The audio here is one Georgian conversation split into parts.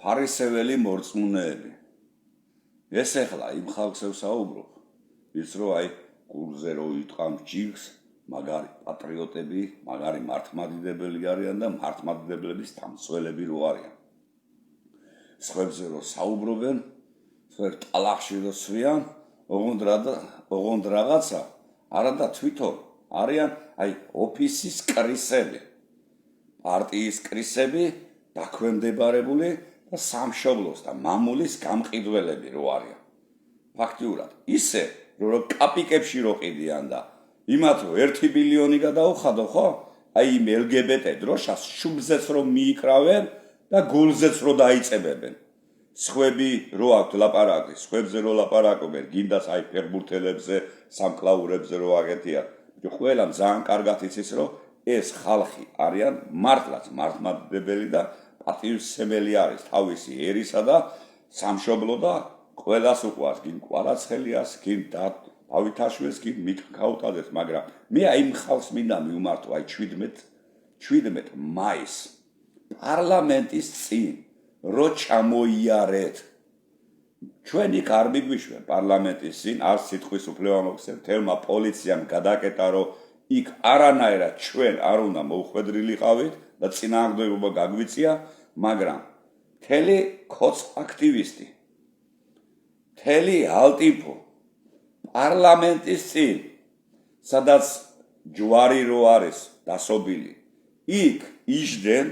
ფარისეველი მორწმუნეები. ეს ახლა იმ ხალხს ვსაუბრობ, ვის რო აი გულზე რო იტყამს ჯიგს, მაგარი პატრიოტები, მაგარი მართლმადიდებელი არიან და მართლმადიდებლების დამცველები რო არიან. სხვებზე რო საუბრობენ, სხვებს ტალახში რო სვიან, ოღონდ რაღაცა, არა და თვითონ არიან აი ოფისის კრისები, პარტიის კრისები, დაქვემდებარებული და სამშობლოს და მამულის გამყიდველები რო არიან. ფაქტიურად ისე რომ კაპიკებში რო ყიდიან და იმათ რო 1 ბილიონი გადაუხადო, ხო? აი იმ LGBT დროშას შუბზეც რო მიიკრავენ და გულზეც რო დაიწებებენ. სხვები რო აქვთ ლაპარაკი, სხვებზე რო ლაპარაკობენ, გინდას აი ფეხბურთელებზე, სამკლაურებზე რო აგეთია. ყველამ ძალიან კარგად იცის, რომ ეს ხალხი არიან მართლაც მართლმადიდებელი და პატივისცემელი არის თავისი ერისა და სამშობლო და ყველას უყვარს, გინ კვარაცხელიას, გინ დავითაშვილს, გინ მიქაუტაძეს, მაგრამ მე აი იმ ხალხს მინდა მივმართო აი 17 მაისს პარლამენტის წინ რო ჩამოიარეთ. ჩვენ იქ არ მიგვიშვენ პარლამენტის წინ არც სიტყვის უფლებამოქცე მთელმა პოლიციამ გადაკეტა, რომ იქ არანაირად ჩვენ არ უნდა მოუხვედრილიყავით და წინააღმდეგობა გაგვიწია, მაგრამ მთელი ქოც აქტივისტი, მთელი ალტიფო პარლამენტის წინ, სადაც ჯვარი რო არის დასობილი, იქ იჯდნენ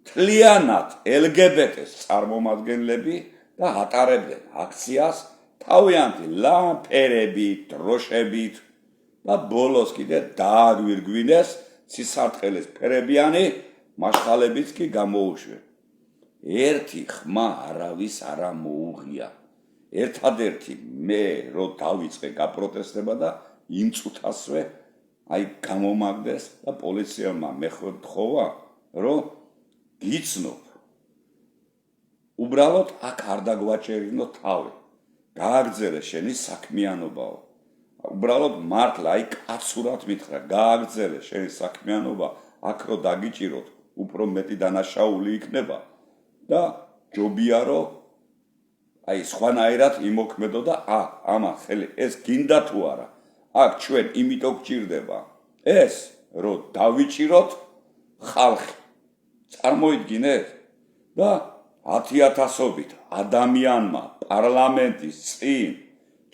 მთლიანად LGBT-ს წარმომადგენლები და ატარებდნენ აქციას თავიანთი ლამპერებით, დროშებით და ბოლოს კიდე დააგვირგვინეს ცისარტყელის ფერებიანი მაშხალებიც კი გამოუშვეს. ერთი ხმა არავის არ მოუღია. ერთადერთი მე რო დავიწყე გაპროტესტება და იმ წუთასვე აი გამომაგდეს და პოლიციელმა მეხოთხოვა, რომ გიცნობ. უბრალოდ აქ არ დაგვაჭერინო თავი. გააგრძელე შენი საქმიანობაო. უბრალოდ მართლა აი კაცურად მითხრა, გააგრძელე შენი საქმიანობა, აქ რო დაგიჭიროთ, უფრო მეტი დანაშაული იქნება და ჯობია რომ აი სხვანაირად იმოქმედო და ამან ხელი ეს გინდა თუ არა. აქ ჩვენ იმიტომ გჭირდება ეს რომ დავიჭიროთ ხალხი. წარმოიდგინეთ და 10,000-ობით ადამიანმა პარლამენტის წინ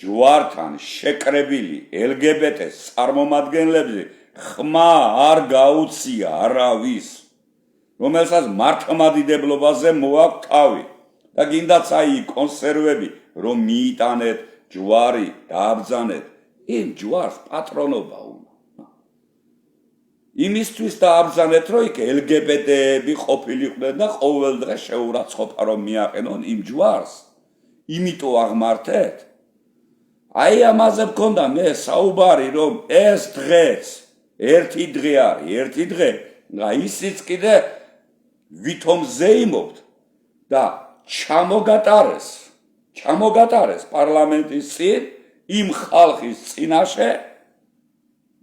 ჯვართან შეკრებილი LGBT-ს წარმომადგენლებზე ხმა არ გაუწია არავის, რომელსაც მართლმადიდებლობაზე მოაქვს თავი და გინდაც აი კონსერვები რომ მიიტანეთ, ჯვარი დააბრძანეთ, იმ ჯვარს პატრონობა უნდა. იმისთვის დააბრძანეთ, რომ იქ LGBT-ები ყოფილიყვნენ და ყოველდღე შეურაცხყოფა რომ მიაყენონ იმ ჯვარს. იმიტომ აღმართეთ. აი ამაზე მქონდა მე საუბარი, რომ ეს დღეც ერთი დღე არის, ერთი დღე, ისიც კიდე ვითომ ზეიმობთ და ჩამოგატარეს პარლამენტის წინ იმ ხალხის წინაშე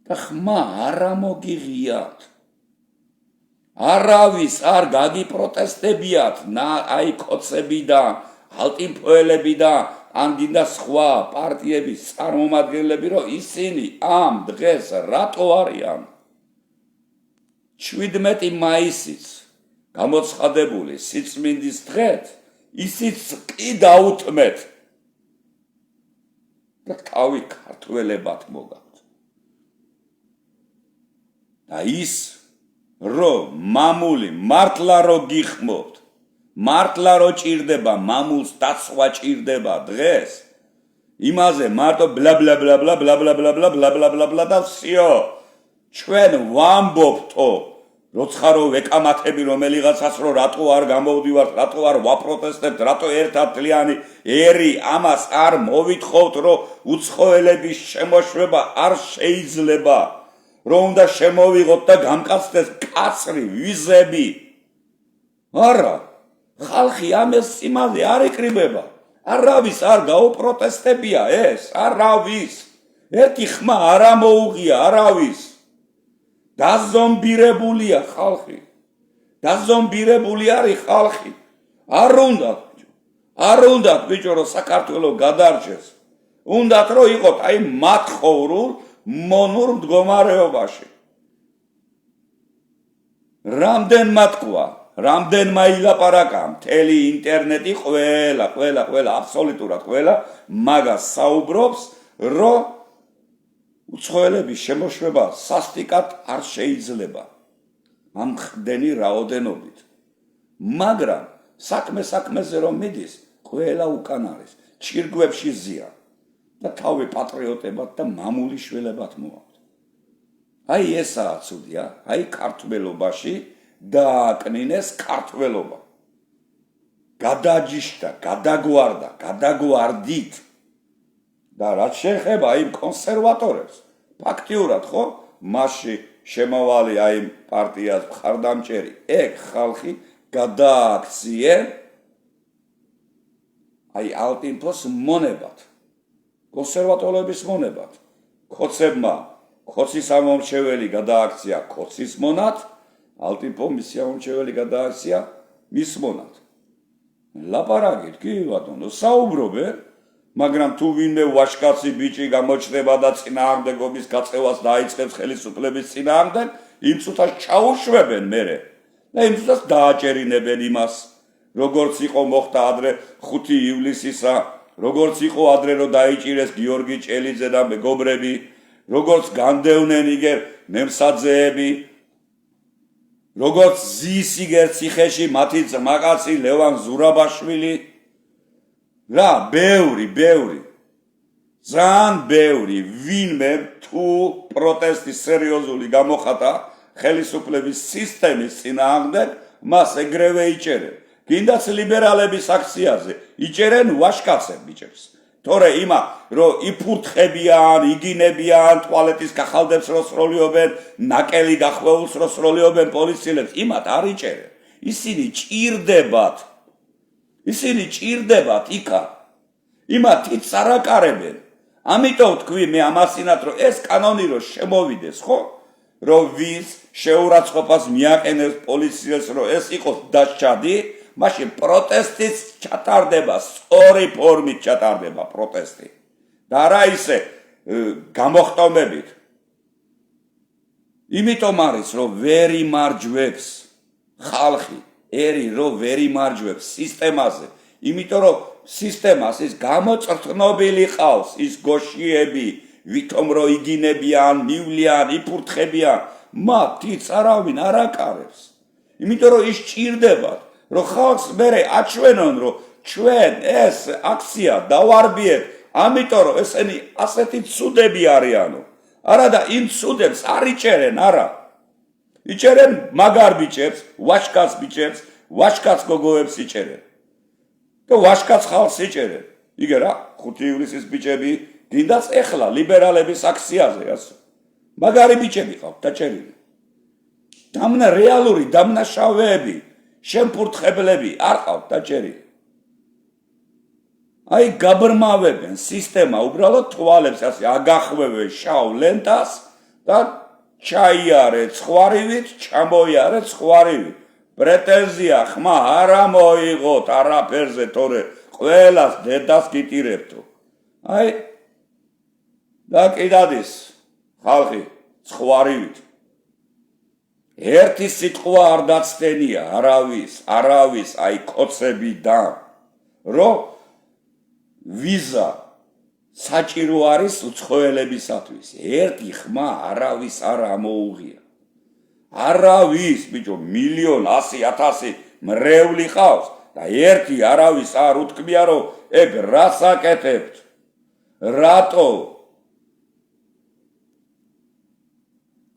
და ხმა არ მოგიღიათ. არავის არ გაგიპროტესტებიათ, აი კოცებიდან, ალტიფოელებიდან, ან გინდა სხვა პარტიების წარმომადგენლები, რომ ისინი ამ დღეს რატო არიან? 17 მაისის გამოცხადებული სიწმინდის დღეთ ისიც კი დაუთმეთ და თავი ქართველებად მოგავთ. და ის რომ მამული მართლა რო გიხმობთ, მართლა რო ჭირდება მამულს დაცვა ჭირდება დღეს, იმაზე მარტო ბლა ბლა ბლა ბლა ბლა ბლა ბლა ბლა ბლა ბლა ბლა ბლა და всё. ჩვენ ვამბობთო, როცა რო ვეკამათები რომელიღაცას რო რატო არ გამოვდივართ, რატო არ ვაპროტესტებთ, რატო ერთადლიანი ერი ამას არ მოვითხოვთ, რომ უცხოელების შემოშვება არ შეიძლება, რომ უნდა შემოვიღოთ და გამკაცდეს კაცრი ვიზები. არა, ხალხი ამას იმაზე არ იკრიბება. არავის არ გაუპროტესტებია ეს, არავის. ერთი ხმა არ მოუღია არავის. დაზომბირებულია ხალხი. დაზომბირებული არის ხალხი. არ უნდათ ბიჭო რომ საქართველოს გადარჩეს. უნდათ რომ იყოთ აი მათხოვრულ მონურ მდგომარეობაში. რამდენმა თქვა, რამდენმა ილაპარაკა, მთელი ინტერნეტი ყველა, აბსოლუტურად ყველა მაგას საუბრობს, რომ უცხოელების შემოშვება სასტიკად არ შეიძლება. ამ ხდენი რაოდენობით. მაგრამ საქმეზე რომ მიდის, ყველა უკან არის. ჩირგვებში ზია და თავი პატრიოტებად და მამული შველებად მოაქვს. აი ესაა ცუდია, აი ქართველობაში დააკნინეს ქართველობა. გადაჯიშდა, გადაგვარდა, გადაგვარდით. და რაც შეეხება იმ კონსერვატორებს, ფაქტიურად ხო, მასში შემავალი აი პარტიას მხარდამჭერი, ეგ ხალხი გადააქციენ აი ალტინფოს მონებად. კონსერვატორების მონებად. ქოცებმა ქოცის ამომრჩეველი გადააქცია ქოცის მონად, ალტინფო მისი ამომრჩეველი გადააქცია მის მონად. ლაპარაკით კი ბატონო, საუბრობენ, მაგრამ თუ ვინმე ვაშკაცი ბიჭი გამოჩნდება და წინააღმდეგობის გაწევას დაიწყებს ხელისუფლების წინააღმდეგ, იმ წუთას ჩაუშვებენ მერე და იმ წუთას დააჭერინებენ იმას, როგორც იყო მოხდა ადრე 5 ივლისისა, როგორც იყო ადრე რომ დაიჭირეს გიორგი ჭელიძე და მეგობრები, როგორც განდევნენ იგერ მემსაძეები, როგორც ზის იგერ ციხეში მათი ძმაკაცი ლევან ზურაბაშვილი, რა, ბევრი, ძალიან ბევრი, ვინმე თუ პროტესტი სერიოზული გამოხატა ხელისუფლების სისტემის წინააღმდეგ, მას ეგრევე იჭერენ. გინდაც ლიბერალების აქციაზე იჭერენ ვაშკაცებს ბიჭებს. თორე იმა რომ იფურთხებიან, იგინებიან, ტუალეტის გახალდებს რო სროლიობენ, ნაკელი გახვეულს რო სროლიობენ პოლიციელებს, იმათ არ იჭერენ. ისინი ჭირდებათ იქა. იმათიც არ აკარებენ. ამიტომ თქვი მე ამასინათ რომ ეს კანონი რო შემოვიდეს, ხო? რომ ვის შეურაცხყოფას მიაყენებს პოლიციელს რომ ეს იყოს დასჯადი, მაშინ პროტესტიც ჩატარდება, სწორი ფორმით ჩატარდება პროტესტი. და რა ისე გამოხტომებით. იმიტომ არის რომ ვერ იმარჯვებს ხალხი, რომ ვერ იმარჯვებს სისტემაზე, იმიტომ რომ სისტემას ის გამოწრთნობილი ყავს, ის გოშიები, ვითომ რომ იგინებიან, მივლიან, იფურთხებიან, მათიც არავინ არ აკარებს. იმიტომ რომ ის ჭირდებათ, რომ ხალხს მერე აჩვენონ, რომ ჩვენ ეს აქცია დავარბიეთ, ამიტომ რომ ესენი ასეთი ცუდები არიანო. არა და იმ ცუდებს არ იჭერენ, არა. იჭერენ მაგარ ბიჭებს, ვაშკაც ბიჭებს, ვაშკაც გოგოებს იჭერენ. და ვაშკაც ხალხს იჭერენ. იგე რა, 5 ივლისის ბიჭები, გინდაც ეხლა ლიბერალების აქციაზე, ასე. მაგარი ბიჭები ყავთ დაჭერილი. რეალური დამნაშავეები, შემფურთხებლები არ ყავთ დაჭერილი. აი გაბრმავებენ სისტემა უბრალოდ თვალებს ასე აგახვევენ შავ ლენტას და ჩაიარე ცხვარივით, ჩამოიარე ცხვარივით. პრეტენზია ხმა არ მოიღოთ არაფერზე, თორე ყველას დედას გიტირებთო. აი და კიდადის ხალხი ცხვარივით. ერთი სიტყვა არ დაცდენია არავის აი კოცებიდან, რომ ვიზა საჭირო არის უცხოელებისათვის. ერთი ხმა არავის არ ამოუღია. არავის, ბიჭო, 1,100,000 მრევლი ყავს და ერთი არავის არ უთქმია, რომ ეგ რას აკეთებთ? რატო?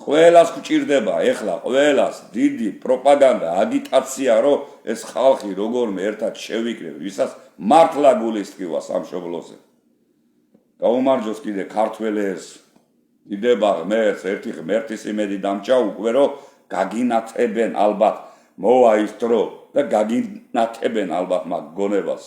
ყველას გვჭირდება ეხლა, ყველას დიდი პროპაგანდა, აგიტაცია, რომ ეს ხალხი როგორმე ერთად შევიკრებ, ვისაც მართლა გულისტკივა სამშობლოზე. გაუმარჯოს კიდე ქართველებს, დიდება ღმერთს, ერთი ღმერთის იმედი დამჭა უკვე, რომ გაგინათებენ ალბათ, მოვა ის დრო და გაგინათებენ ალბათ მაგ გონებას.